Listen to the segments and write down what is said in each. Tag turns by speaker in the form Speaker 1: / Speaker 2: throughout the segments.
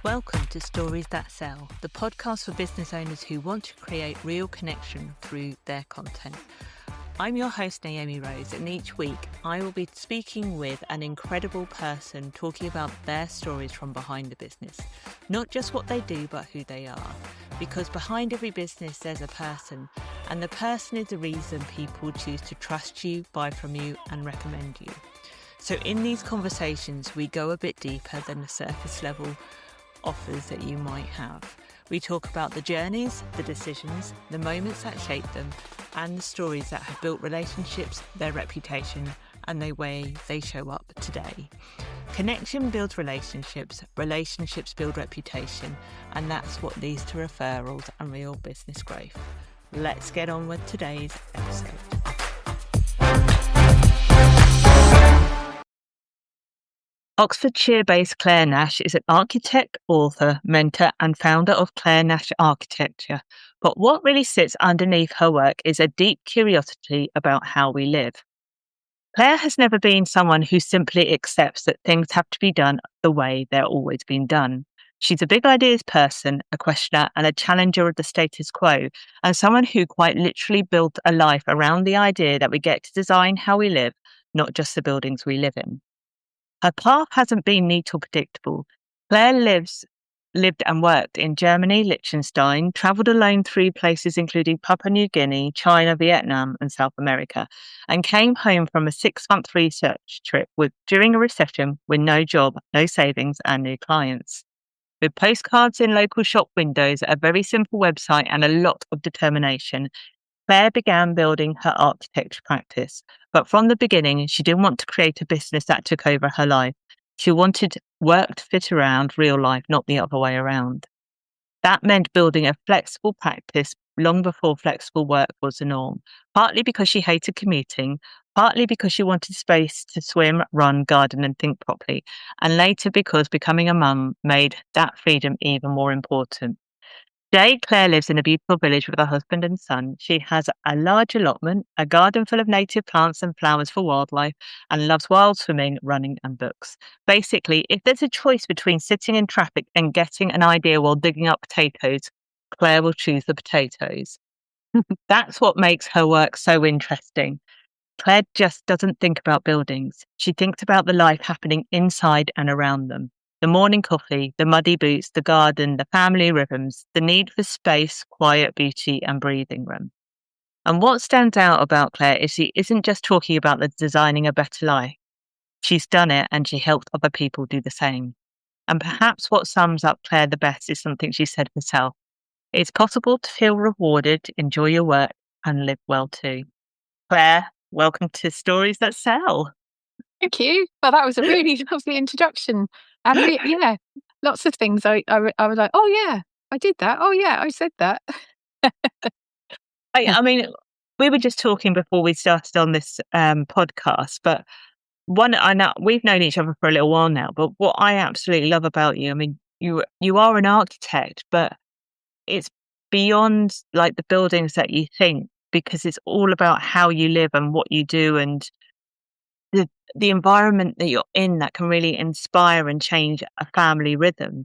Speaker 1: Welcome to Stories That Sell, the podcast for business owners who want to create real connection through their content. I'm your host, Naomi Rose, and each week I will be speaking with an incredible person talking about their stories from behind the business. Not just what they do, but who they are. Because behind every business there's a person, and the person is the reason people choose to trust you, buy from you, and recommend you. So in these conversations, we go a bit deeper than the surface level offers that you might have. We talk about the journeys, the decisions, the moments that shape them, and the stories that have built relationships, their reputation, and the way they show up today. Connection builds relationships, relationships build reputation, and that's what leads to referrals and real business growth. Let's get on with today's episode. Oxfordshire-based Clare Nash is an architect, author, mentor and founder of Clare Nash Architecture. But what really sits underneath her work is a deep curiosity about how we live. Clare has never been someone who simply accepts that things have to be done the way they're always been done. She's a big ideas person, a questioner and a challenger of the status quo, and someone who quite literally built a life around the idea that we get to design how we live, not just the buildings we live in. Her path hasn't been neat or predictable. Clare lived and worked in Germany, Liechtenstein, travelled alone through places including Papua New Guinea, China, Vietnam and South America, and came home from a 6-month research trip during a recession with no job, no savings and no clients. With postcards in local shop windows, a very simple website and a lot of determination, Clare began building her architecture practice, but from the beginning, she didn't want to create a business that took over her life. She wanted work to fit around real life, not the other way around. That meant building a flexible practice long before flexible work was the norm, partly because she hated commuting, partly because she wanted space to swim, run, garden and think properly, and later because becoming a mum made that freedom even more important. Today, Clare lives in a beautiful village with her husband and son. She has a large allotment, a garden full of native plants and flowers for wildlife, and loves wild swimming, running, and books. Basically, if there's a choice between sitting in traffic and getting an idea while digging up potatoes, Clare will choose the potatoes. That's what makes her work so interesting. Clare just doesn't think about buildings. She thinks about the life happening inside and around them. The morning coffee, the muddy boots, the garden, the family rhythms, the need for space, quiet, beauty and breathing room. And what stands out about Clare is she isn't just talking about the designing a better life. She's done it and she helped other people do the same. And perhaps what sums up Clare the best is something she said herself. It's possible to feel rewarded, enjoy your work and live well too. Clare, welcome to Stories That Sell.
Speaker 2: Thank you. Well, that was a really lovely introduction. And yeah, lots of things I was like, oh yeah, I did that. Oh yeah, I said that.
Speaker 1: I mean, we were just talking before we started on this podcast, but I know we've known each other for a little while now, but what I absolutely love about you, I mean, you are an architect, but it's beyond like the buildings that you think, because it's all about how you live and what you do and the environment that you're in that can really inspire and change a family rhythm.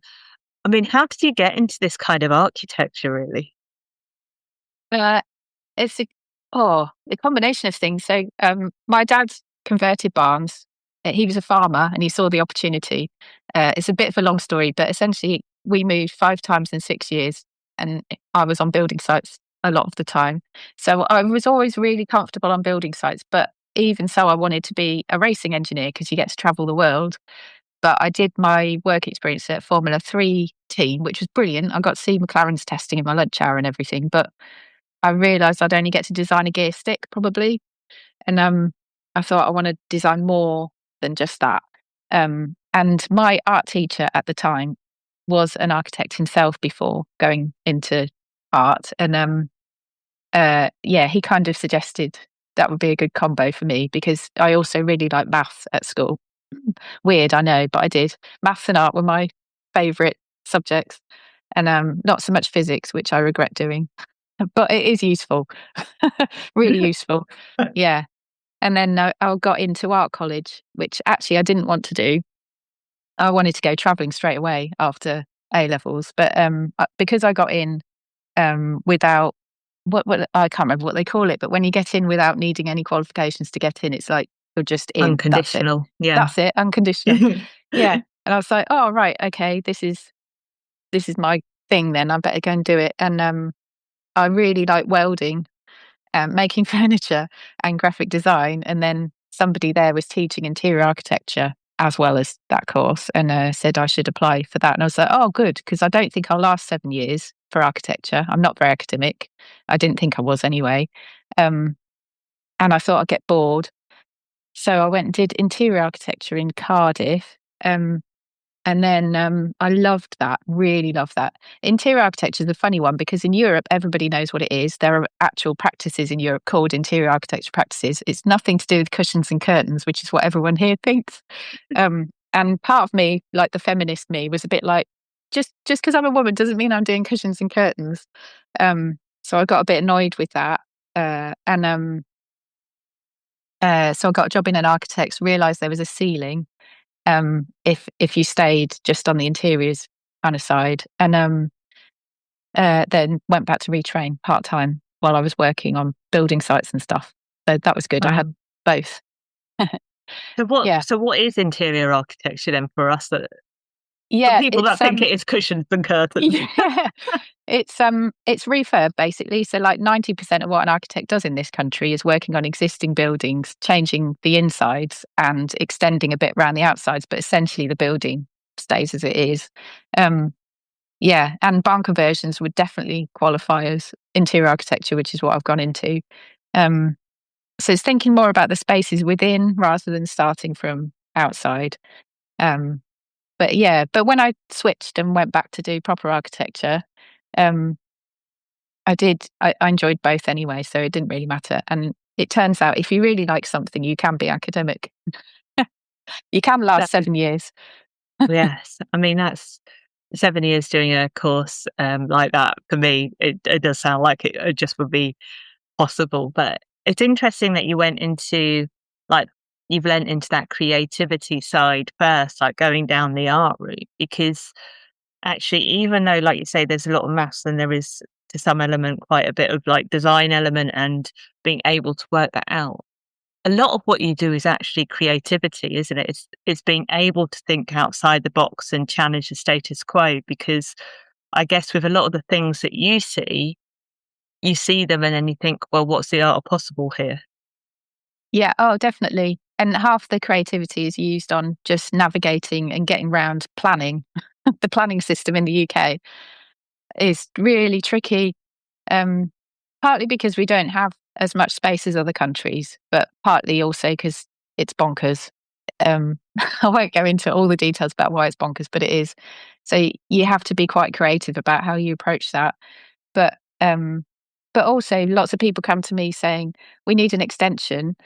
Speaker 1: I mean, how did you get into this kind of architecture, really?
Speaker 2: It's a combination of things. So my dad converted barns. He was a farmer and he saw the opportunity. It's a bit of a long story, but essentially we moved 5 times in 6 years and I was on building sites a lot of the time. So I was always really comfortable on building sites, but even so, I wanted to be a racing engineer because you get to travel the world. But I did my work experience at Formula 3 team, which was brilliant. I got to see McLaren's testing in my lunch hour and everything. But I realised I'd only get to design a gear stick probably. And I thought I want to design more than just that. And my art teacher at the time was an architect himself before going into art. And he kind of suggested that would be a good combo for me because I also really liked maths at school. Weird, I know, but I did. Maths and art were my favourite subjects, and not so much physics, which I regret doing. But it is useful, really useful. Yeah. And then I got into art college, which actually I didn't want to do. I wanted to go travelling straight away after A-levels, but because I got in without what I can't remember what they call it, but when you get in without needing any qualifications to get in, it's like you're just in. That's it.
Speaker 1: Unconditional. Yeah.
Speaker 2: That's it. Unconditional. Yeah. And I was like, oh right, okay, this is my thing then. I better go and do it. And I really like welding, making furniture and graphic design. And then somebody there was teaching interior architecture as well as that course, and said I should apply for that. And I was like, oh, good, because I don't think I'll last 7 years for architecture. I'm not very academic. I didn't think I was anyway. And I thought I'd get bored. So I went and did interior architecture in Cardiff. And then I loved that, really loved that. Interior architecture is a funny one because in Europe, everybody knows what it is. There are actual practices in Europe called interior architecture practices. It's nothing to do with cushions and curtains, which is what everyone here thinks. And part of me, like the feminist me, was a bit like, just because I'm a woman doesn't mean I'm doing cushions and curtains. So I got a bit annoyed with that. So I got a job in an architect's, realised there was a ceiling if you stayed just on the interiors kind of side, and then went back to retrain part-time while I was working on building sites and stuff. So that was good. I
Speaker 1: Wow.
Speaker 2: had both. Yeah.
Speaker 1: So what is interior architecture then for us, that for
Speaker 2: Yeah,
Speaker 1: people that think it is cushions and curtains?
Speaker 2: yeah, it's refurb basically. So like 90% of what an architect does in this country is working on existing buildings, changing the insides and extending a bit around the outsides, but essentially the building stays as it is. Yeah, and barn conversions would definitely qualify as interior architecture, which is what I've gone into. Um, so it's thinking more about the spaces within rather than starting from outside. Um, but when I switched and went back to do proper architecture, um, I enjoyed both anyway, so it didn't really matter. And it turns out if you really like something, you can be academic. You can last
Speaker 1: That is,
Speaker 2: 7 years.
Speaker 1: yes. I mean, that's 7 years doing a course like that. For me, it does sound like it just would be possible. But it's interesting that you went into, like, you've lent into that creativity side first, like going down the art route, because actually, even though, like you say, there's a lot of maths and there is to some element quite a bit of like design element and being able to work that out. A lot of what you do is actually creativity, isn't it? It's being able to think outside the box and challenge the status quo, because I guess with a lot of the things that you see them and then you think, well, what's the art of possible here?
Speaker 2: Yeah, oh, definitely. And half the creativity is used on just navigating and getting around planning. The planning system in the UK is really tricky, um, partly because we don't have as much space as other countries, but partly also because it's bonkers. I won't go into all the details about why it's bonkers, but it is. So you have to be quite creative about how you approach that. But but also lots of people come to me saying, we need an extension.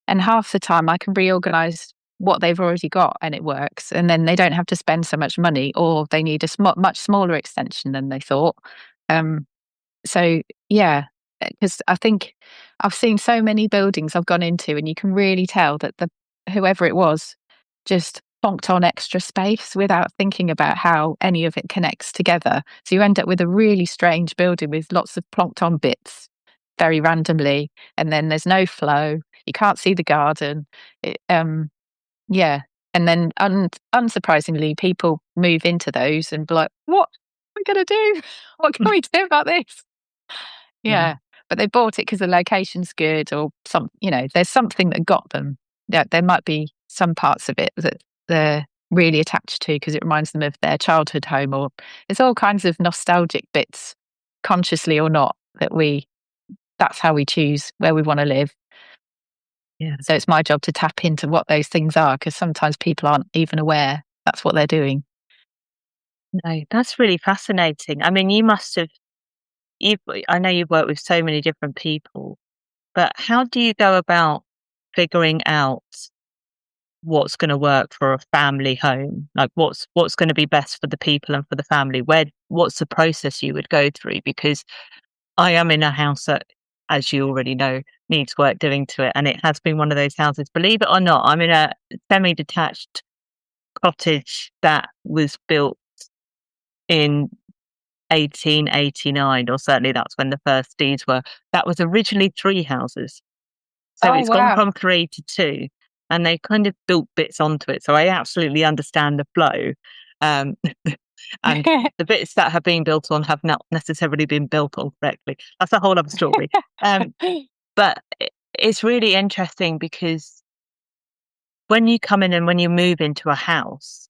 Speaker 2: And half the time I can reorganize what they've already got and it works. And then they don't have to spend so much money, or they need a much smaller extension than they thought. Um, so yeah, because I think I've seen so many buildings I've gone into, and you can really tell that the whoever it was just plonked on extra space without thinking about how any of it connects together. So you end up with a really strange building with lots of plonked on bits very randomly, and then there's no flow. You can't see the garden. It, yeah, and then unsurprisingly, people move into those and be like, "What am I going to do? What can we do about this?"
Speaker 1: Yeah.
Speaker 2: Yeah, but they bought it because the location's good, or there's something that got them. Yeah, there might be some parts of it that they're really attached to because it reminds them of their childhood home, or there's all kinds of nostalgic bits, consciously or not, that's how we choose where we want to live.
Speaker 1: Yeah.
Speaker 2: So it's my job to tap into what those things are, because sometimes people aren't even aware that's what they're doing.
Speaker 1: No, that's really fascinating. I mean, you must have, you've, I know you've worked with so many different people, but how do you go about figuring out what's going to work for a family home? Like what's going to be best for the people and for the family? What's the process you would go through? Because I am in a house that, as you already know, needs work doing to it, and it has been one of those houses. Believe it or not, I'm in a semi-detached cottage that was built in 1889, or certainly that's when the first deeds were. That was originally 3 houses. So
Speaker 2: Oh,
Speaker 1: it's gone
Speaker 2: wow.
Speaker 1: from 3 to 2, and they kind of built bits onto it. So I absolutely understand the flow. Um, and the bits that have been built on have not necessarily been built on correctly. That's a whole other story. Um, but it's really interesting because when you come in and when you move into a house,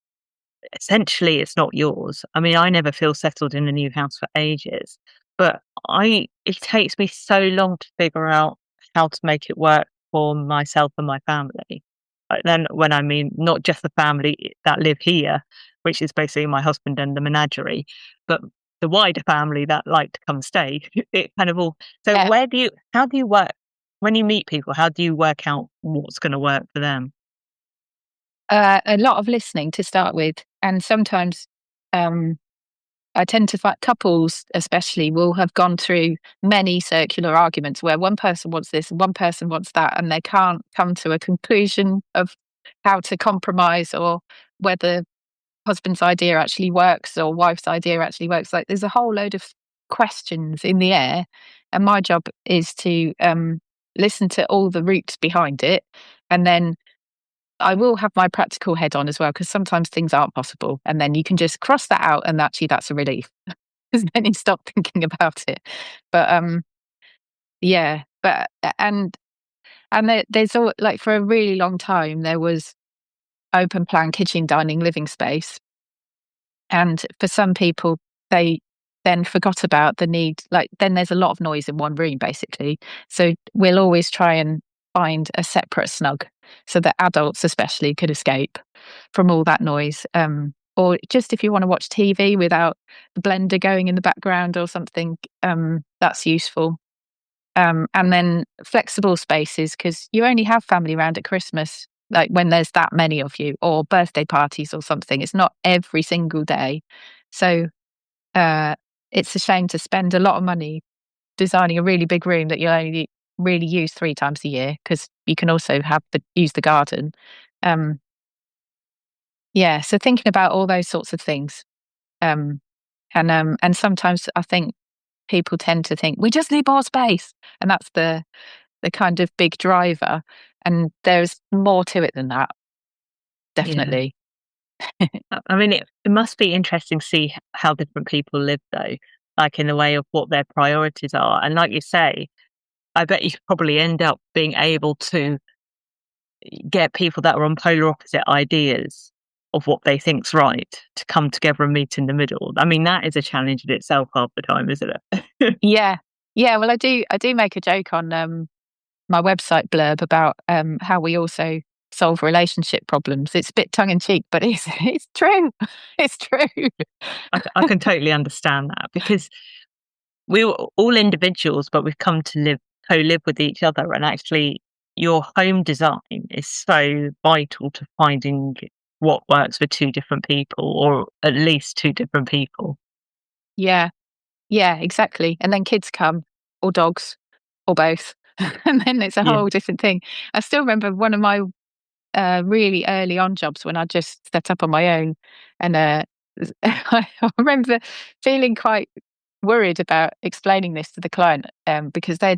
Speaker 1: essentially it's not yours. I mean, I never feel settled in a new house for ages, but it takes me so long to figure out how to make it work for myself and my family. Then when I mean not just the family that live here, which is basically my husband and the menagerie, but the wider family that like to come stay. It kind of all. So
Speaker 2: Yeah.
Speaker 1: how do you work when you meet people? How do you work out what's going to work for them?
Speaker 2: A lot of listening to start with, and sometimes um, I tend to find couples, especially, will have gone through many circular arguments where one person wants this and one person wants that, and they can't come to a conclusion of how to compromise or whether husband's idea actually works or wife's idea actually works. Like there's a whole load of questions in the air, and my job is to listen to all the roots behind it, and then I will have my practical head on as well, because sometimes things aren't possible. And then you can just cross that out, and actually that's a relief. Because then you stop thinking about it. But yeah, but there's all like for a really long time there was open plan kitchen, dining, living space. And for some people, they then forgot about the need, like, then there's a lot of noise in one room, basically. So we'll always try and find a separate snug so that adults, especially, could escape from all that noise. Or just if you want to watch TV without the blender going in the background or something, that's useful. And then flexible spaces, because you only have family around at Christmas, like when there's that many of you, or birthday parties or something. It's not every single day. So uh, it's a shame to spend a lot of money designing a really big room that you only really use 3 times a year, because you can also use the garden. Um, yeah, so thinking about all those sorts of things. Um, and sometimes I think people tend to think we just need more space, and that's the kind of big driver. And there's more to it than that,
Speaker 1: Yeah.
Speaker 2: definitely.
Speaker 1: I mean, it must be interesting to see how different people live, though, like in the way of what their priorities are. And like you say, I bet you probably end up being able to get people that are on polar opposite ideas of what they think's right to come together and meet in the middle. I mean, that is a challenge in itself half the time, isn't it?
Speaker 2: Yeah. Yeah. Well, I do make a joke on my website blurb about how we also solve relationship problems. It's a bit tongue in cheek, but it's true. It's true.
Speaker 1: I can totally understand that because we were all individuals, but we've come to co-live with each other. And actually, your home design is so vital to finding what works for 2 different people, or at least 2 different people.
Speaker 2: Yeah. Yeah, exactly. And then kids come, or dogs, or both. And then it's a
Speaker 1: Yeah.
Speaker 2: whole different thing. I still remember one of my really early on jobs when I just set up on my own. And I remember feeling quite worried about explaining this to the client, because they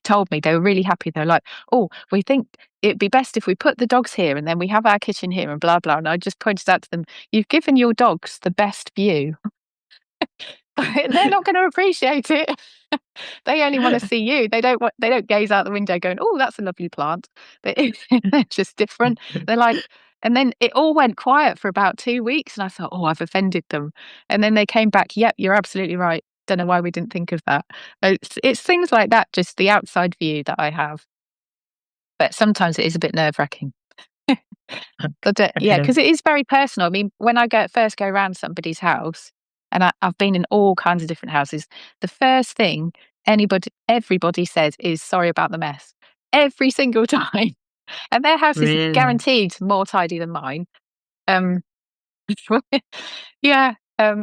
Speaker 2: told me they were really happy. They're like, "Oh, we think it'd be best if we put the dogs here and then we have our kitchen here and blah, blah." And I just pointed out to them, "You've given your dogs the best view." They're not going to appreciate it. They only want to see you. They don't gaze out the window going, "Oh, that's a lovely plant." They're just different. They're like, and then it all went quiet for about 2 weeks, and I thought, "Oh, I've offended them." And then they came back, "Yep, you're absolutely right. Don't know why we didn't think of that." It's things like that, just the outside view that I have. But sometimes it is a bit nerve-wracking. But
Speaker 1: I
Speaker 2: yeah,
Speaker 1: can
Speaker 2: because it is very personal. I mean, when I first go around somebody's house, and I've been in all kinds of different houses, the first thing everybody says is sorry about the mess every single time, and their house is
Speaker 1: really.
Speaker 2: guaranteed more tidy than mine. Um, yeah,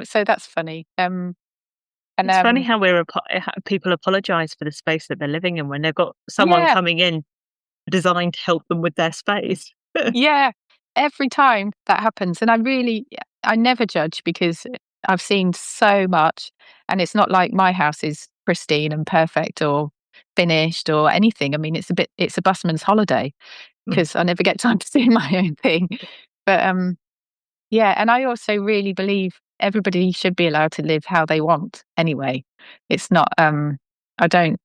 Speaker 2: so that's funny. And
Speaker 1: It's funny how how people apologise for the space that they're living in when they've got someone
Speaker 2: yeah,
Speaker 1: coming in designed to help them with their space.
Speaker 2: yeah, every time that happens, and I never judge, because I've seen so much, and it's not like my house is pristine and perfect or finished or anything. I mean, it's a busman's holiday
Speaker 1: Mm.
Speaker 2: because I never get time to do my own thing. But yeah, and I also really believe everybody should be allowed to live how they want anyway. It's not I don't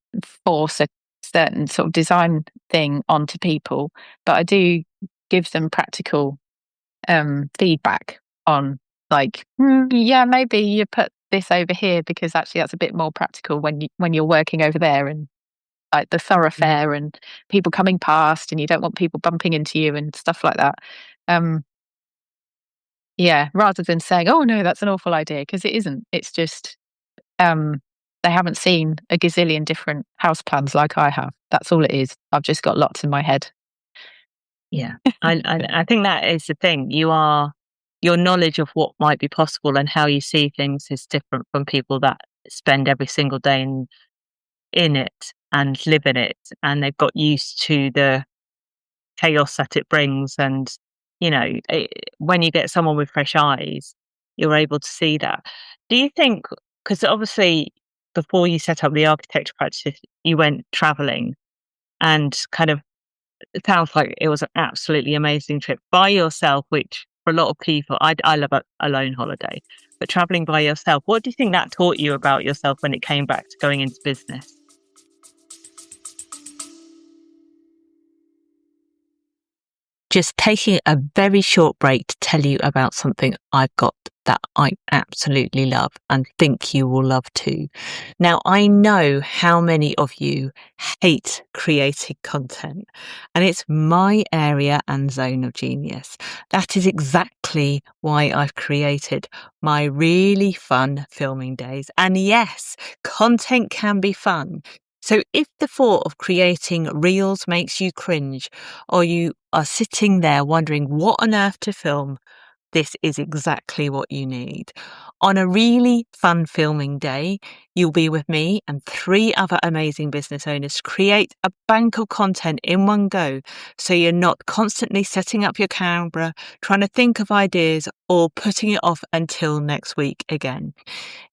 Speaker 2: force a certain sort of design thing onto people, but I do give them practical feedback on like, yeah, maybe you put this over here because actually that's a bit more practical when you're working over there and like the
Speaker 1: Yeah.
Speaker 2: thoroughfare and people coming past and you don't want people bumping into you and stuff like that. Um, yeah, rather than saying, "Oh no, that's an awful idea," because it isn't. It's just um, they haven't seen a gazillion different house plans like I have. That's all it is. I've just got lots in my head.
Speaker 1: Yeah. I think that is the thing. Your knowledge of what might be possible and how you see things is different from people that spend every single day in it and live in it, and they've got used to the chaos that it brings. And, when you get someone with fresh eyes, you're able to see that. Do you think, because obviously before you set up the architecture practice, you went traveling and kind of, it sounds like it was an absolutely amazing trip by yourself, which for a lot of people, I love a lone holiday, but traveling by yourself, what do you think that taught you about yourself when it came back to going into business? Just taking a very short break to tell you about something I've got that I absolutely love and think you will love too. Now, I know how many of you hate creating content, and it's my area and zone of genius. That is exactly why I've created my really fun filming days. And yes, content can be fun. So if the thought of creating reels makes you cringe, or you are sitting there wondering what on earth to film, this is exactly what you need. On a really fun filming day, you'll be with me and 3 other amazing business owners to create a bank of content in one go, so you're not constantly setting up your camera, trying to think of ideas, or putting it off until next week again.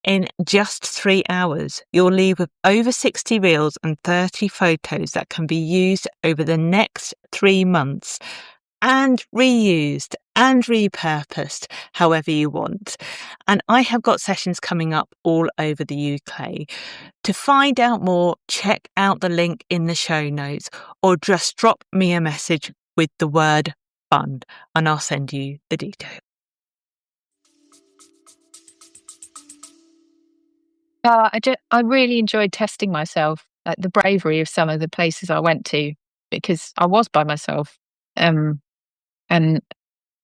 Speaker 1: In just 3 hours, you'll leave with over 60 reels and 30 photos that can be used over the next 3 months and reused and repurposed however you want. And I have got sessions coming up all over the UK. To find out more, check out the link in the show notes or just drop me a message with the word fun and I'll send you the details.
Speaker 2: I really enjoyed testing myself, like the bravery of some of the places I went to, because I was by myself, um, and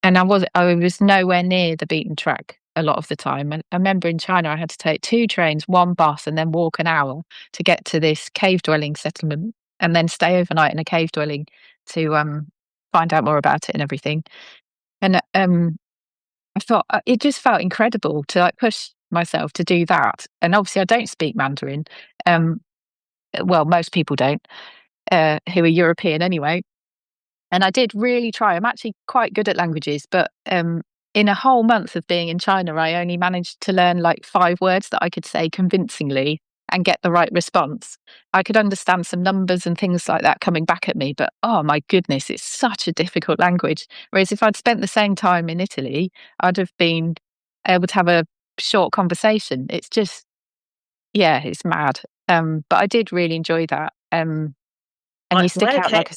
Speaker 2: I was nowhere near the beaten track a lot of the time. And I remember in China, I had to take 2 trains, 1 bus, and then walk an hour to get to this cave dwelling settlement, and then stay overnight in a cave dwelling to find out more about it and everything. And I thought it just felt incredible to like push myself to do that. And obviously, I don't speak Mandarin. Um, well, most people don't, who are European anyway. And I did really try. I'm actually quite good at languages, but in a whole month of being in China, I only managed to learn like 5 words that I could say convincingly and get the right response. I could understand some numbers and things like that coming back at me, but oh my goodness, it's such a difficult language. Whereas if I'd spent the same time in Italy, I'd have been able to have a short conversation. It's just, yeah, it's mad. But I did really enjoy that. And
Speaker 1: Why,
Speaker 2: you
Speaker 1: why
Speaker 2: stick
Speaker 1: a
Speaker 2: out
Speaker 1: cave?
Speaker 2: like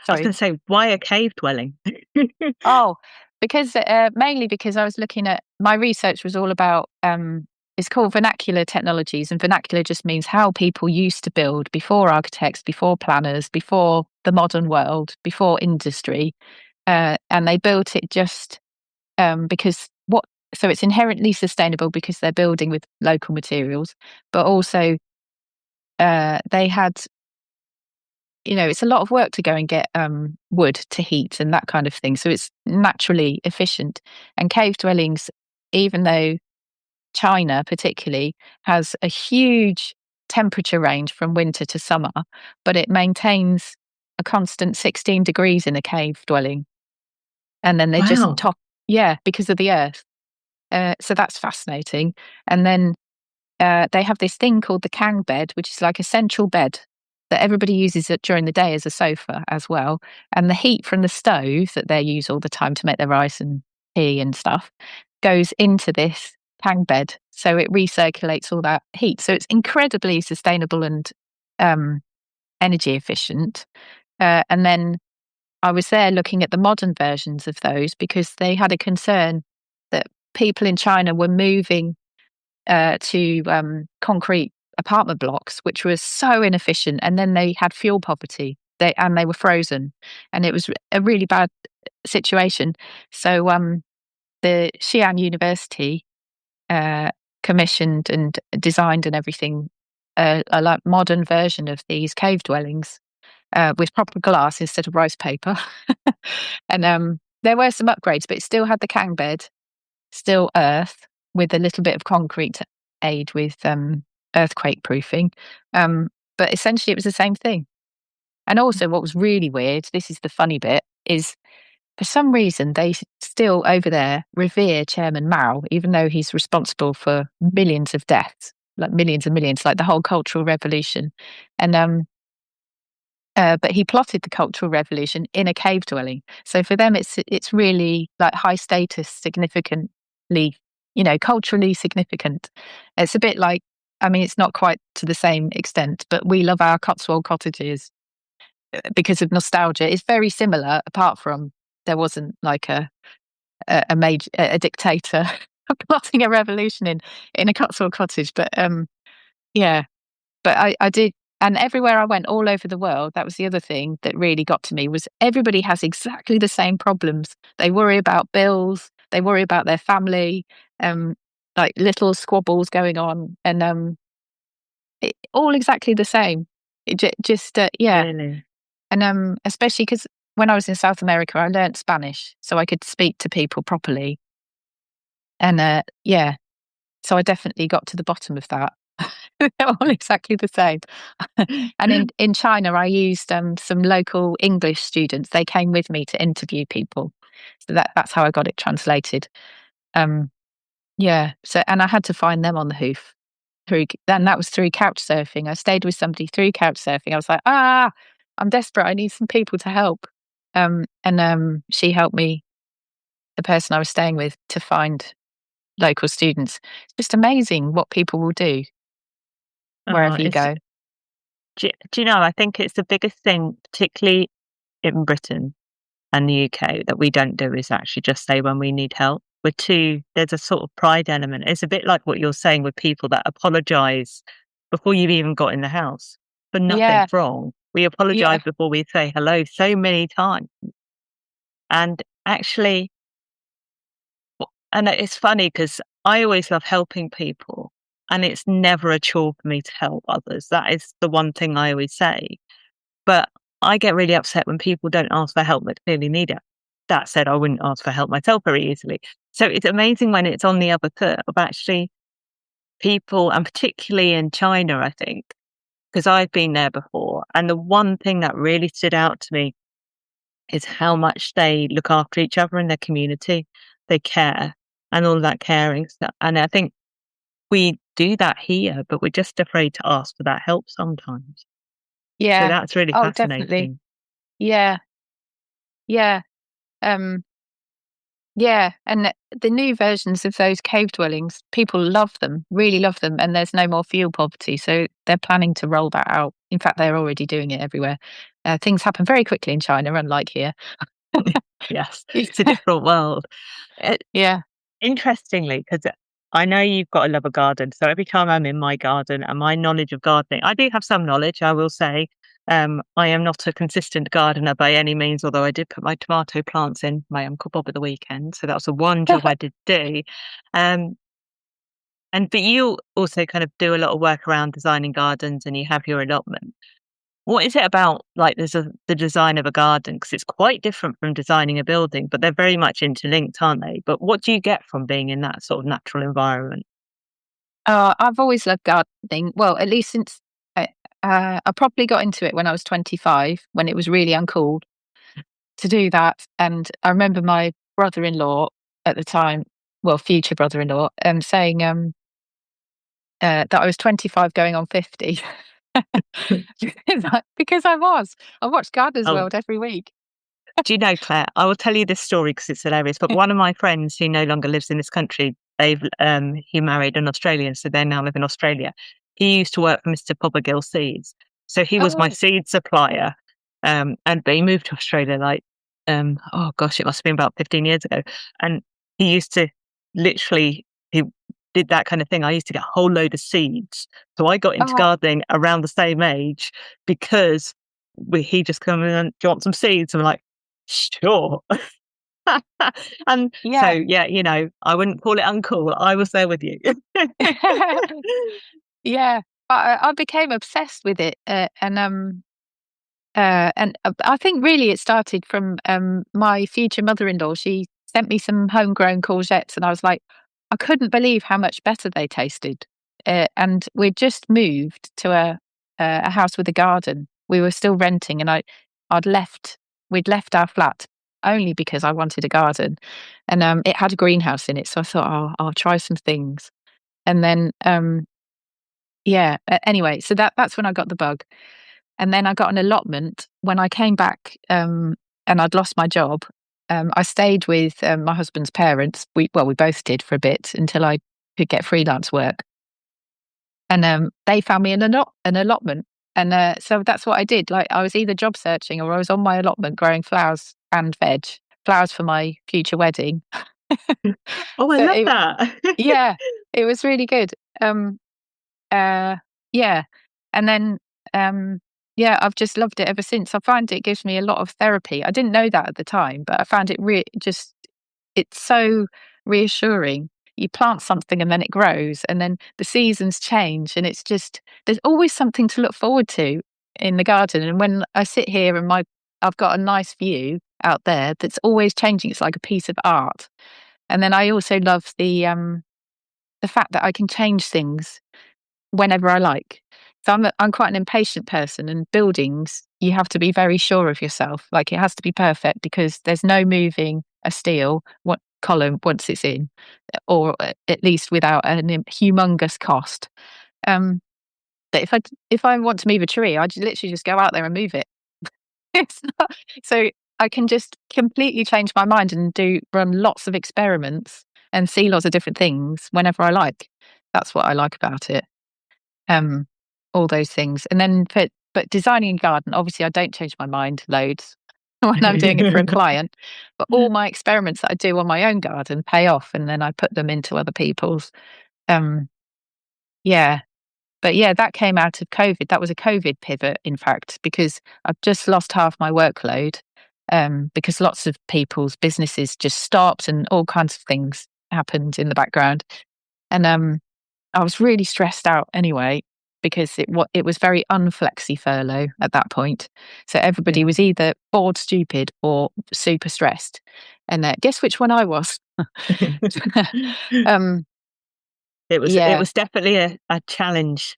Speaker 1: I was
Speaker 2: sorry.
Speaker 1: going to say, why a cave dwelling?
Speaker 2: Oh, because mainly because I was looking at my research was all about it's called vernacular technologies, and vernacular just means how people used to build before architects, before planners, before the modern world, before industry, and they built it just because what. So it's inherently sustainable because they're building with local materials, but also they had it's a lot of work to go and get wood to heat and that kind of thing. So it's naturally efficient. And cave dwellings, even though China particularly has a huge temperature range from winter to summer, but it maintains a constant 16 degrees in a cave dwelling. And then they just
Speaker 1: Wow.
Speaker 2: top, yeah, because of the earth. So that's fascinating. And then they have this thing called the Kang bed, which is like a central bed that everybody uses it during the day as a sofa as well. And the heat from the stove that they use all the time to make their rice and tea and stuff goes into this Kang bed. So it recirculates all that heat. So it's incredibly sustainable and energy efficient. And then I was there looking at the modern versions of those because they had a concern that people in China were moving to concrete apartment blocks, which was so inefficient. And then they had fuel poverty. They were frozen, and it was a really bad situation. So the Xi'an University commissioned and designed and everything a like modern version of these cave dwellings with proper glass instead of rice paper. And there were some upgrades, but it still had the Kang bed, still earth with a little bit of concrete to aid with earthquake proofing. But essentially, it was the same thing. And also, what was really weird, this is the funny bit, is for some reason they still over there revere Chairman Mao, even though he's responsible for millions of deaths, like millions and millions, like the whole Cultural Revolution. And but he plotted the Cultural Revolution in a cave dwelling. So for them, it's really like high status, significantly, culturally significant. It's a bit like, I mean, it's not quite to the same extent, but we love our Cotswold cottages because of nostalgia. It's very similar, apart from there wasn't like a major dictator plotting a revolution in a Cotswold cottage. But yeah. But I did, and everywhere I went all over the world, that was the other thing that really got to me, was everybody has exactly the same problems. They worry about bills, they worry about their family, like little squabbles going on, and all exactly the same. Yeah.
Speaker 1: Really?
Speaker 2: And especially because when I was in South America, I learnt Spanish, so I could speak to people properly. And yeah, so I definitely got to the bottom of that. They're all exactly the same. And in China, I used some local English students. They came with me to interview people. So that's how I got it translated. Um, yeah. So, and I had to find them on the hoof then that was through couch surfing. I stayed with somebody through couch surfing. I was like, I'm desperate. I need some people to help. And she helped me, the person I was staying with, to find local students. It's just amazing what people will do
Speaker 1: Oh,
Speaker 2: wherever you go.
Speaker 1: do you know, I think it's the biggest thing, particularly in Britain and the UK, that we don't do is actually just say when we need help. There's a sort of pride element. It's a bit like what you're saying with people that apologise before you've even got in the house for nothing
Speaker 2: Yeah,
Speaker 1: wrong. We
Speaker 2: yeah,
Speaker 1: apologise before we say hello so many times. And actually, and it's funny because I always love helping people, and it's never a chore for me to help others. That is the one thing I always say. But I get really upset when people don't ask for help that clearly need it. That said, I wouldn't ask for help myself very easily. So it's amazing when it's on the other foot of actually people, and particularly in China, I think, because I've been there before. And the one thing that really stood out to me is how much they look after each other in their community. They care and all that caring stuff. And I think we do that here, but we're just afraid to ask for that help sometimes. So
Speaker 2: yeah.
Speaker 1: that's really
Speaker 2: Oh, definitely.
Speaker 1: fascinating.
Speaker 2: Yeah, yeah. Um, Yeah, and the new versions of those cave dwellings, people love them, really love them, and there's no more fuel poverty. So they're planning to roll that out. In fact, they're already doing it everywhere. Things happen very quickly in China, unlike here.
Speaker 1: Yes, it's a different world. Uh,
Speaker 2: Yeah.
Speaker 1: Interestingly, because I know you've got a love of garden, so every time I'm in my garden and my knowledge of gardening, I do have some knowledge, I will say. I am not a consistent gardener by any means, although I did put my tomato plants in my Uncle Bob at the weekend, so that was the one job I did do. Um, but you also kind of do a lot of work around designing gardens, and you have your allotment. What is it about, like, the design of a garden? Because it's quite different from designing a building, but they're very much interlinked, aren't they? But what do you get from being in that sort of natural environment?
Speaker 2: I've always loved gardening. Well, at least since I probably got into it when I was 25, when it was really uncool to do that. And I remember my brother-in-law at the time. well, future brother-in-law, saying that I was 25 going on 50. Because I was. I watched Gardener's
Speaker 1: Oh,
Speaker 2: World every week.
Speaker 1: do you know, Claire? I will tell you this story because it's hilarious. But one of my friends who no longer lives in this country, he married an Australian, so they now live in Australia. He used to work for Mr. Pobbergill Seeds, so he was my
Speaker 2: Oh,
Speaker 1: seed supplier. But he moved to Australia like, oh gosh, it must have been about 15 years ago. And he used to he did that kind of thing. I used to get a whole load of seeds, so I got into
Speaker 2: oh,
Speaker 1: gardening around the same age because he just come in and, do you want some seeds? And I'm like, sure. And so,
Speaker 2: yeah.
Speaker 1: yeah, I wouldn't call it uncool. I was there with you.
Speaker 2: Yeah. But I became obsessed with it, I think really it started from my future mother-in-law. She sent me some homegrown courgettes, and I was like, I couldn't believe how much better they tasted. And we'd just moved to a house with a garden. We were still renting, and I'd left. We'd left our flat only because I wanted a garden, and it had a greenhouse in it. So I thought, oh, I'll try some things, and then yeah. Anyway, so that's when I got the bug. And then I got an allotment when I came back, and I'd lost my job. I stayed with my husband's parents. We both did for a bit until I could get freelance work. And they found me an allotment. And so that's what I did. Like I was either job searching or I was on my allotment growing flowers and veg, flowers for my future wedding.
Speaker 1: Oh, I
Speaker 2: So
Speaker 1: love that.
Speaker 2: yeah, it was really good. Uh, yeah. And then, yeah, I've just loved it ever since. I find it gives me a lot of therapy. I didn't know that at the time, but I found it it's so reassuring. You plant something and then it grows, and then the seasons change, and there's always something to look forward to in the garden. And when I sit here and I've got a nice view out there that's always changing. It's like a piece of art. And then I also love the fact that I can change things whenever I like. So I'm quite an impatient person, and buildings, you have to be very sure of yourself. Like it has to be perfect because there's no moving a steel what column once it's in, or at least without an humongous cost. Um, but if I want to move a tree, I just literally just go out there and move it. It's not, so I can just completely change my mind and run lots of experiments and see lots of different things whenever I like. That's what I like about it. Um, all those things. And then but designing a garden, obviously I don't change my mind loads when I'm doing it for a client, but all my experiments that I do on my own garden pay off, and then I put them into other people's. Um, yeah. But yeah, that came out of COVID. That was a COVID pivot, in fact, because I've just lost half my workload, because lots of people's businesses just stopped and all kinds of things happened in the background. And I was really stressed out anyway because it was very unflexi furlough at that point. So everybody
Speaker 1: Yeah.
Speaker 2: was either bored, stupid, or super stressed. And guess which one I was? um,
Speaker 1: It
Speaker 2: yeah,
Speaker 1: was definitely a challenge,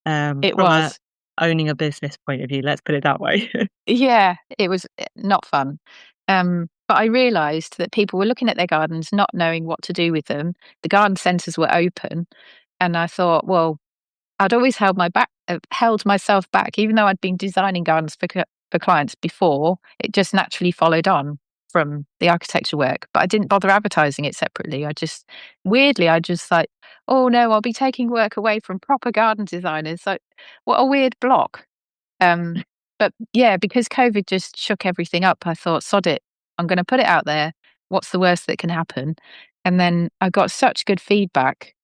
Speaker 2: it
Speaker 1: from a
Speaker 2: was.
Speaker 1: owning a business point of view, let's put it that way.
Speaker 2: Yeah, it was not fun. But I realised that people were looking at their gardens, not knowing what to do with them. The garden centres were open, and I thought, well, I'd always held myself back, even though I'd been designing gardens for clients before. It just naturally followed on from the architecture work, but I didn't bother advertising it separately. I just like, oh no, I'll be taking work away from proper garden designers. So, what a weird block. Um, but yeah, because COVID just shook everything up, I thought, sod it, I'm going to put it out there. What's the worst that can happen? And then I got such good feedback,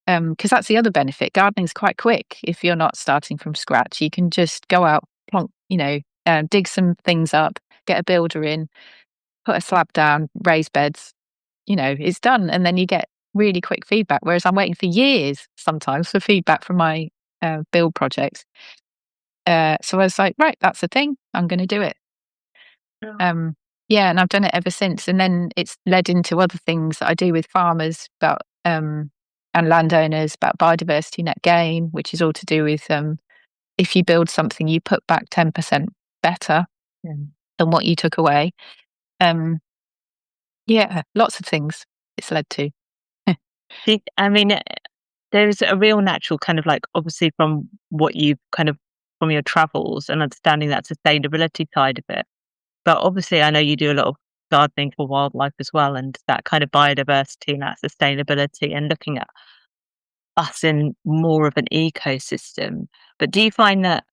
Speaker 2: because that's the other benefit. Gardening's quite quick if you're not starting from scratch. You can just go out, plonk, dig some things up, get a builder in, put a slab down, raise beds. It's done, and then you get really quick feedback. Whereas I'm waiting for years sometimes for feedback from my build projects. So I was like, right, that's the thing. I'm going to do it.
Speaker 1: Oh.
Speaker 2: Um, yeah, and I've done it ever since. And then it's led into other things that I do with farmers and landowners about biodiversity net gain, which is all to do with if you build something, you put back 10% better than what you took away. Um, yeah, lots of things it's led to.
Speaker 1: I mean, there's a real natural kind of like, obviously, from what you've kind of from your travels and understanding that sustainability side of it. But obviously, I know you do a lot of gardening for wildlife as well, and that kind of biodiversity and that sustainability and looking at us in more of an ecosystem. But do you find that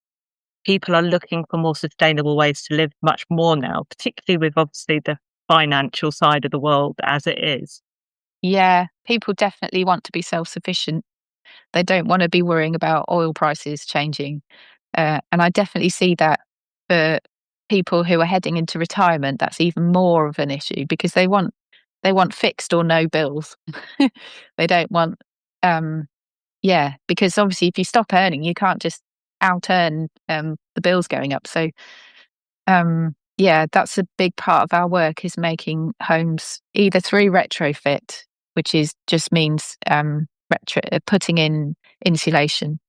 Speaker 1: people are looking for more sustainable ways to live much more now, particularly with obviously the financial side of the world as it is?
Speaker 2: Yeah, people definitely want to be self-sufficient. They don't want to be worrying about oil prices changing. And I definitely see that for people who are heading into retirement, that's even more of an issue because they want fixed or no bills. They don't want yeah, because obviously if you stop earning, you can't just out earn the bills going up. So yeah, that's a big part of our work is making homes either through retrofit, which is just means putting in insulation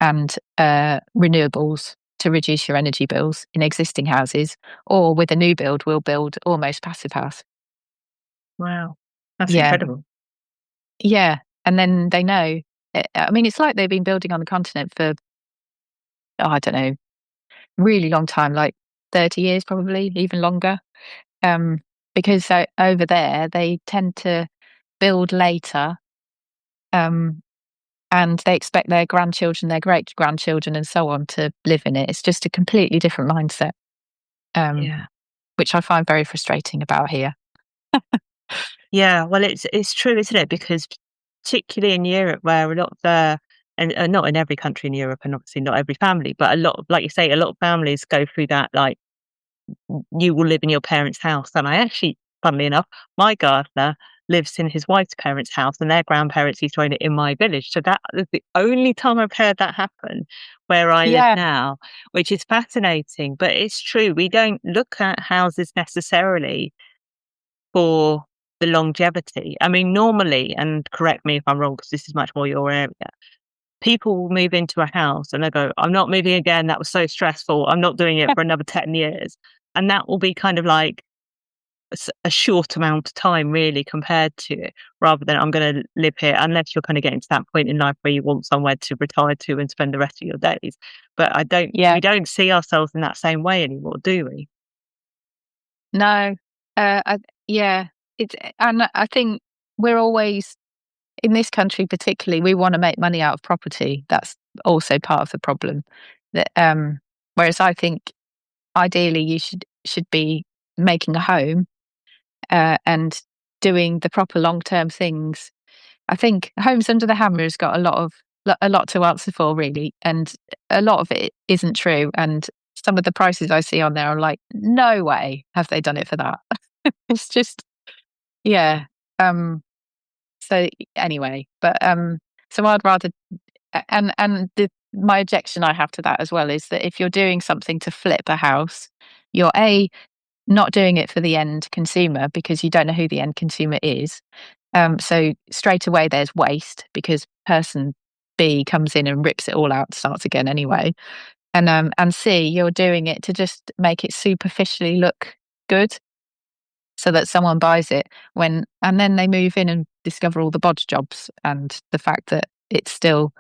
Speaker 2: and renewables to reduce your energy bills in existing houses, or with a new build, we'll build almost passive house.
Speaker 1: Wow, that's
Speaker 2: Yeah,
Speaker 1: incredible.
Speaker 2: yeah, and then they know. I mean, it's like they've been building on the continent for oh, I don't know, really long time, like 30 years, probably even longer. Um, because over there they tend to build later, um, and they expect their grandchildren, their great grandchildren, and so on to live in it. It's just a completely different mindset. Um,
Speaker 1: Yeah.
Speaker 2: which I find very frustrating about here.
Speaker 1: Yeah, well, it's true, isn't it? Because particularly in Europe, where a lot of the and not in every country in Europe, and obviously not every family, but a lot of, like you say, a lot of families go through that. Like you will live in your parents' house, and I actually, funnily enough, my gardener lives in his wife's parents' house, and their grandparents he's thrown it in my village. So that is the only time I've heard that happen where I live
Speaker 2: Yeah,
Speaker 1: now, which is fascinating. But it's true, we don't look at houses necessarily for the longevity. I mean, normally, and correct me if I'm wrong, because this is much more your area, people will move into a house and they go, "I'm not moving again. That was so stressful. I'm not doing it for another 10 years." And that will be kind of like a short amount of time, really, compared to it, rather than I'm going to live here, unless you're kind of getting to that point in life where you want somewhere to retire to and spend the rest of your days. But
Speaker 2: yeah,
Speaker 1: we don't see ourselves in that same way anymore, do we?
Speaker 2: no, yeah, and I think we're always in this country, particularly, we want to make money out of property. That's also part of the problem. That whereas I think ideally you should be making a home and doing the proper long term things. I think Homes Under the Hammer has got a lot to answer for, really, and a lot of it isn't true. And some of the prices I see on there are like, no way have they done it for that. It's just yeah. Um, so anyway, but so I'd rather and my objection I have to that as well is that if you're doing something to flip a house, you're not doing it for the end consumer because you don't know who the end consumer is. So straight away there's waste because person B comes in and rips it all out, starts again anyway. And C, you're doing it to just make it superficially look good so that someone buys it and then they move in and discover all the bodge jobs and the fact that it still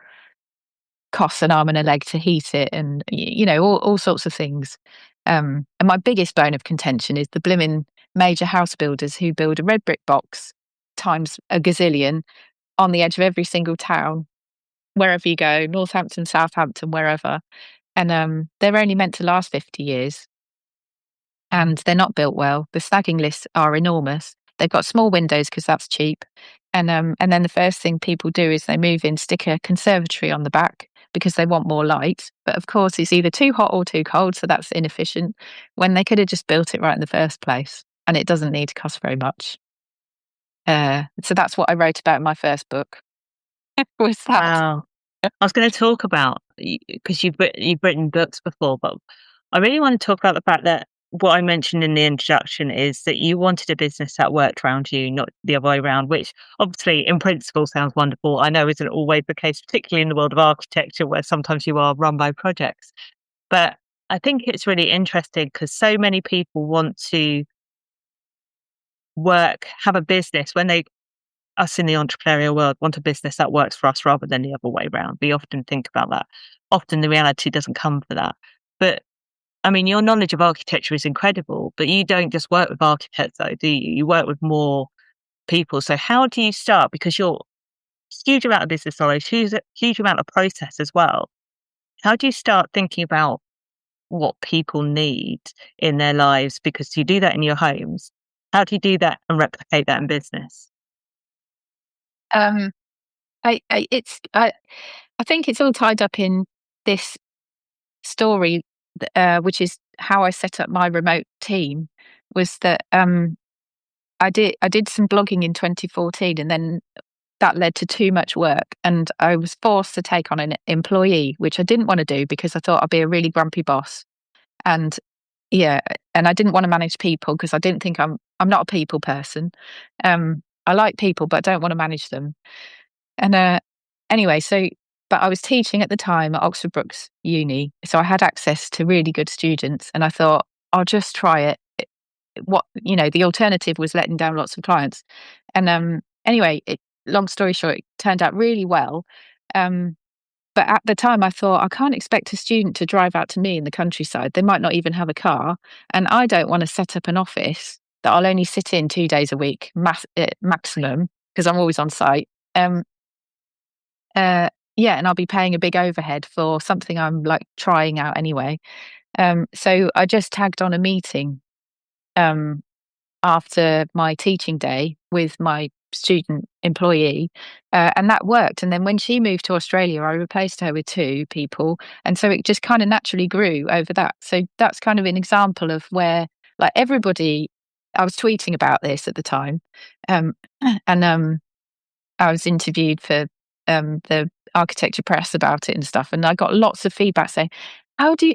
Speaker 2: costs an arm and a leg to heat it and all sorts of things. And my biggest bone of contention is the blimmin' major house builders who build a red brick box times a gazillion on the edge of every single town, wherever you go, Northampton, Southampton, wherever. And they're only meant to last 50 years and they're not built well. The snagging lists are enormous. They've got small windows because that's cheap. And then the first thing people do is they move in, stick a conservatory on the back because they want more light. But of course, it's either too hot or too cold, so that's inefficient. When they could have just built it right in the first place, and it doesn't need to cost very much. So that's what I wrote about in my first book. Was that?
Speaker 1: Wow. I was going to talk about, because you've written books before, but I really want to talk about the fact that what I mentioned in the introduction is that you wanted a business that worked around you, not the other way around, which obviously in principle sounds wonderful. I know isn't always the case, particularly in the world of architecture, where sometimes you are run by projects. But I think it's really interesting because so many people want to have a business when they us in the entrepreneurial world want a business that works for us rather than the other way around. We often think about that. Often the reality doesn't come for that. But I mean, your knowledge of architecture is incredible, but you don't just work with architects though, do you? You work with more people. So how do you start? Because you're huge amount of business knowledge, huge amount of process as well. How do you start thinking about what people need in their lives? Because you do that in your homes. How do you do that and replicate that in business?
Speaker 2: Um, I think it's all tied up in this story, which is how I set up my remote team. Was that I did some blogging in 2014, and then that led to too much work, and I was forced to take on an employee, which I didn't want to do because I thought I'd be a really grumpy boss. And yeah, and I didn't want to manage people because I didn't think I'm not a people person. I like people, but I don't want to manage them. And anyway, but I was teaching at the time at Oxford Brookes Uni, so I had access to really good students, and I thought I'll just try it. What the alternative was letting down lots of clients, and anyway, long story short, it turned out really well. Um, but at the time, I thought I can't expect a student to drive out to me in the countryside. They might not even have a car, and I don't want to set up an office that I'll only sit in 2 days a week, maximum, because I'm always on site. Um, yeah, and I'll be paying a big overhead for something I'm like trying out anyway. So I just tagged on a meeting um, after my teaching day with my student employee, and that worked. And then when she moved to Australia, I replaced her with two people, and so it just kind of naturally grew over that. So that's kind of an example of where, like, everybody. I was tweeting about this at the time, um, and I was interviewed for the architecture press about it and stuff, and I got lots of feedback saying, how do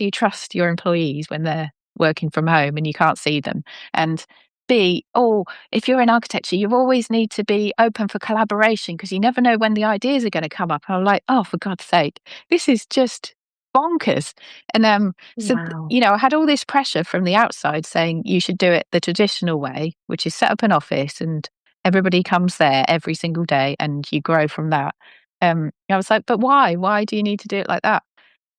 Speaker 2: you trust your employees when they're working from home and you can't see them? And B, oh, if you're in architecture, you always need to be open for collaboration because you never know when the ideas are going to come up. And I'm like, oh, for God's sake, this is just bonkers. And
Speaker 1: Wow.
Speaker 2: I had all this pressure from the outside saying you should do it the traditional way, which is set up an office and everybody comes there every single day and you grow from that. I was like, but why? Why do you need to do it like that?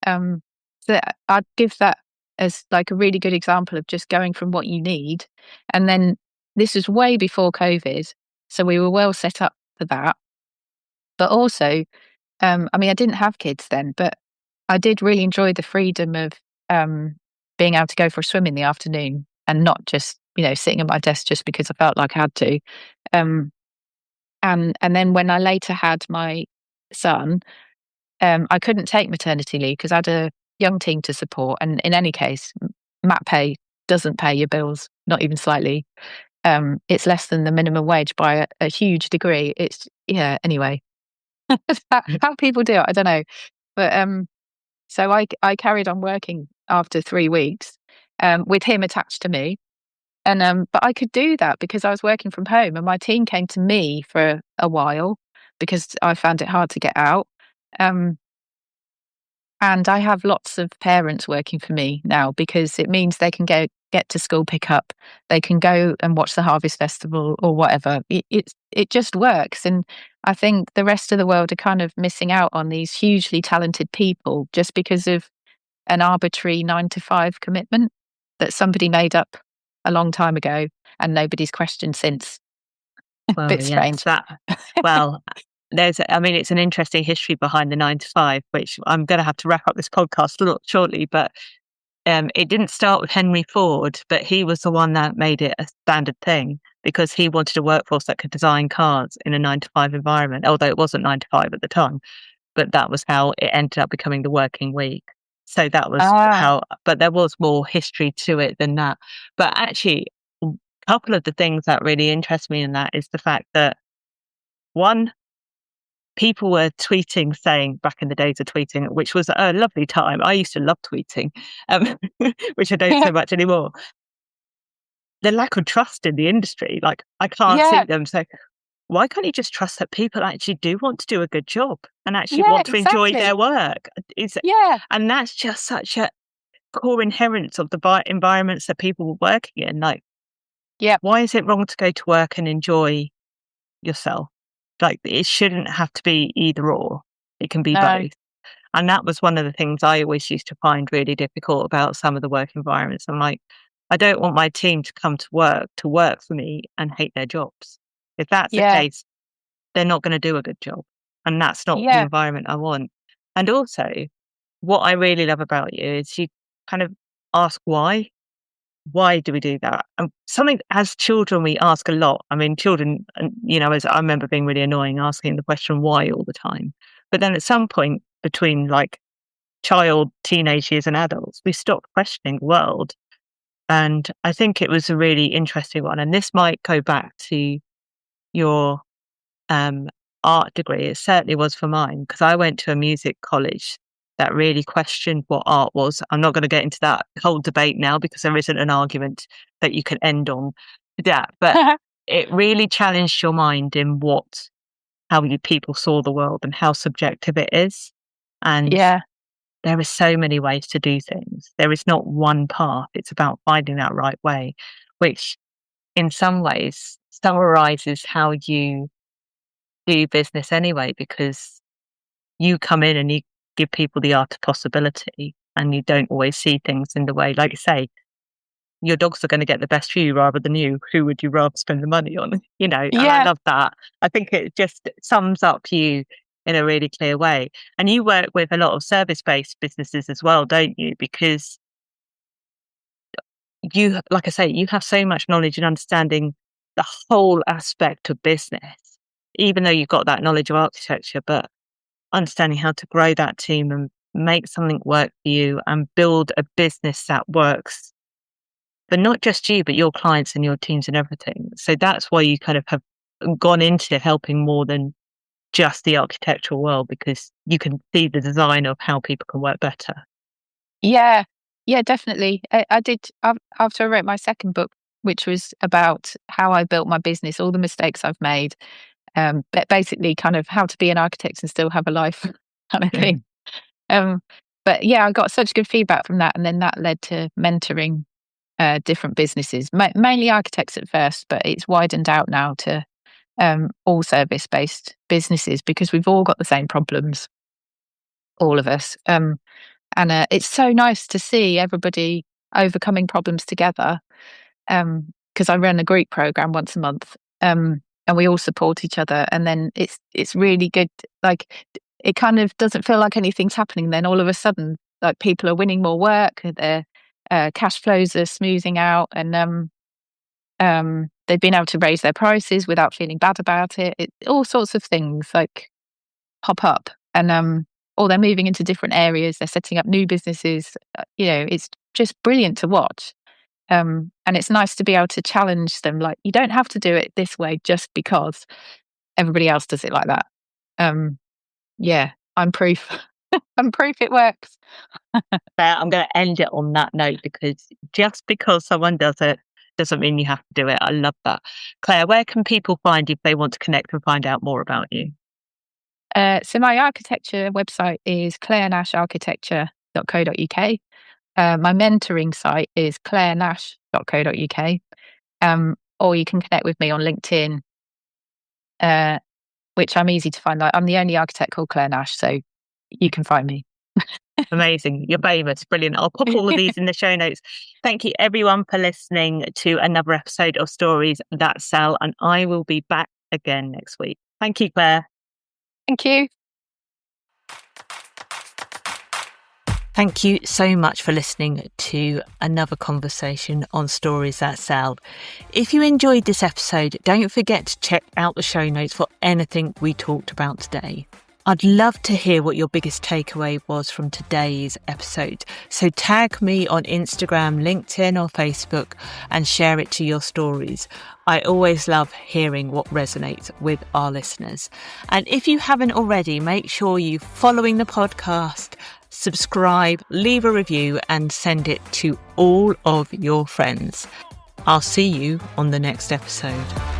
Speaker 2: Um, so I'd give that as like a really good example of just going from what you need. And then this was way before COVID. So we were well set up for that. But also, I mean, I didn't have kids then, but I did really enjoy the freedom of um, being able to go for a swim in the afternoon and not just, sitting at my desk just because I felt like I had to. Um, and then when I later had my son, I couldn't take maternity leave because I had a young team to support. And in any case, mat pay doesn't pay your bills, not even slightly. It's less than the minimum wage by a huge degree. It's yeah. Anyway, how people do it, I don't know. But so I carried on working after 3 weeks with him attached to me. And but I could do that because I was working from home and my team came to me for a while because I found it hard to get out. Um, and I have lots of parents working for me now because it means they can get to school pickup, they can go and watch the Harvest Festival or whatever. It just works, and I think the rest of the world are kind of missing out on these hugely talented people just because of an arbitrary 9 to 5 commitment that somebody made up a long time ago and nobody's questioned since.
Speaker 1: Well,
Speaker 2: Bit
Speaker 1: yes,
Speaker 2: strange.
Speaker 1: well, I mean, it's an interesting history behind the 9 to 5, which I'm going to have to wrap up this podcast shortly. But it didn't start with Henry Ford, but he was the one that made it a standard thing because he wanted a workforce that could design cars in a 9 to 5 environment, although it wasn't 9 to 5 at the time. But that was how it ended up becoming the working week. So that was
Speaker 2: Ah,
Speaker 1: how, but there was more history to it than that. But actually, a couple of the things that really interest me in that is the fact that one, people were tweeting saying back in the days of tweeting, which was a lovely time. I used to love tweeting, um, which I don't so much anymore. The lack of trust in the industry, like I can't see
Speaker 2: yeah,
Speaker 1: them. So why can't you just trust that people actually do want to do a good job and actually
Speaker 2: yeah,
Speaker 1: want to enjoy
Speaker 2: exactly.
Speaker 1: their work?
Speaker 2: Yeah,
Speaker 1: And that's just such a core inherence of the environments that people were working in. Like,
Speaker 2: yeah,
Speaker 1: why is it wrong to go to work and enjoy yourself. Like, it shouldn't have to be either or. It can be
Speaker 2: No.
Speaker 1: both. And that was one of the things I always used to find really difficult about some of the work environments. I'm like, I don't want my team to come to work for me and hate their jobs. If that's the
Speaker 2: Yeah.
Speaker 1: case, they're not going to do a good job. And that's not the
Speaker 2: Yeah.
Speaker 1: environment I want. And also, what I really love about you is you kind of ask why. Why do we do that? And something as children we ask a lot. I mean, children, and as I remember being really annoying, asking the question why all the time. But then at some point between like child, teenage years, and adults, we stopped questioning the world. And I think it was a really interesting one. And this might go back to your art degree. It certainly was for mine, because I went to a music college that really questioned what art was. I'm not going to get into that whole debate now, because there isn't an argument that you can end on that. But it really challenged your mind in how you people saw the world and how subjective it is. And
Speaker 2: Yeah.
Speaker 1: there are so many ways to do things. There is not one path. It's about finding that right way, which in some ways summarizes how you do business anyway, because you come in and you give people the art of possibility, and you don't always see things in the way, like you say, your dogs are going to get the best view rather than you. Who would you rather spend the money on? And I
Speaker 2: Yeah.
Speaker 1: love that. I think it just sums up you in a really clear way. And you work with a lot of service-based businesses as well, don't you? Because you, like I say, you have so much knowledge and understanding the whole aspect of business, even though you've got that knowledge of architecture, but understanding how to grow that team and make something work for you and build a business that works for not just you, but your clients and your teams and everything. So that's why you kind of have gone into helping more than just the architectural world, because you can see the design of how people can work better.
Speaker 2: Yeah. Yeah, definitely. I did after I wrote my second book, which was about how I built my business, all the mistakes I've made, but basically kind of how to be an architect and still have a life kind of
Speaker 1: Yeah.
Speaker 2: thing. Um, but yeah, I got such good feedback from that, and then that led to mentoring different businesses, mainly architects at first, but it's widened out now to all service-based businesses, because we've all got the same problems, all of us. And it's so nice to see everybody overcoming problems together. Because I run a group program once a month, and we all support each other. And then it's really good. Like, it kind of doesn't feel like anything's happening. Then all of a sudden, like, people are winning more work, their cash flows are smoothing out, and they've been able to raise their prices without feeling bad about it. All sorts of things like pop up, and or they're moving into different areas. They're setting up new businesses. It's just brilliant to watch. And it's nice to be able to challenge them. Like, you don't have to do it this way just because everybody else does it like that. Yeah, I'm proof. I'm proof it works.
Speaker 1: I'm going to end it on that note, because just because someone does it doesn't mean you have to do it. I love that. Claire, where can people find you if they want to connect and find out more about you?
Speaker 2: So my architecture website is clarenasharchitecture.co.uk. My mentoring site is clarenash.co.uk. Or you can connect with me on LinkedIn, which I'm easy to find. I'm the only architect called Clare Nash, so you can find me.
Speaker 1: Amazing. You're famous. Brilliant. I'll pop all of these in the show notes. Thank you everyone for listening to another episode of Stories That Sell, and I will be back again next week. Thank you, Claire.
Speaker 2: Thank you.
Speaker 1: Thank you so much for listening to another conversation on Stories That Sell. If you enjoyed this episode, don't forget to check out the show notes for anything we talked about today. I'd love to hear what your biggest takeaway was from today's episode. So tag me on Instagram, LinkedIn or Facebook and share it to your stories. I always love hearing what resonates with our listeners. And if you haven't already, make sure you're following the podcast, subscribe, leave a review and send it to all of your friends. I'll see you on the next episode.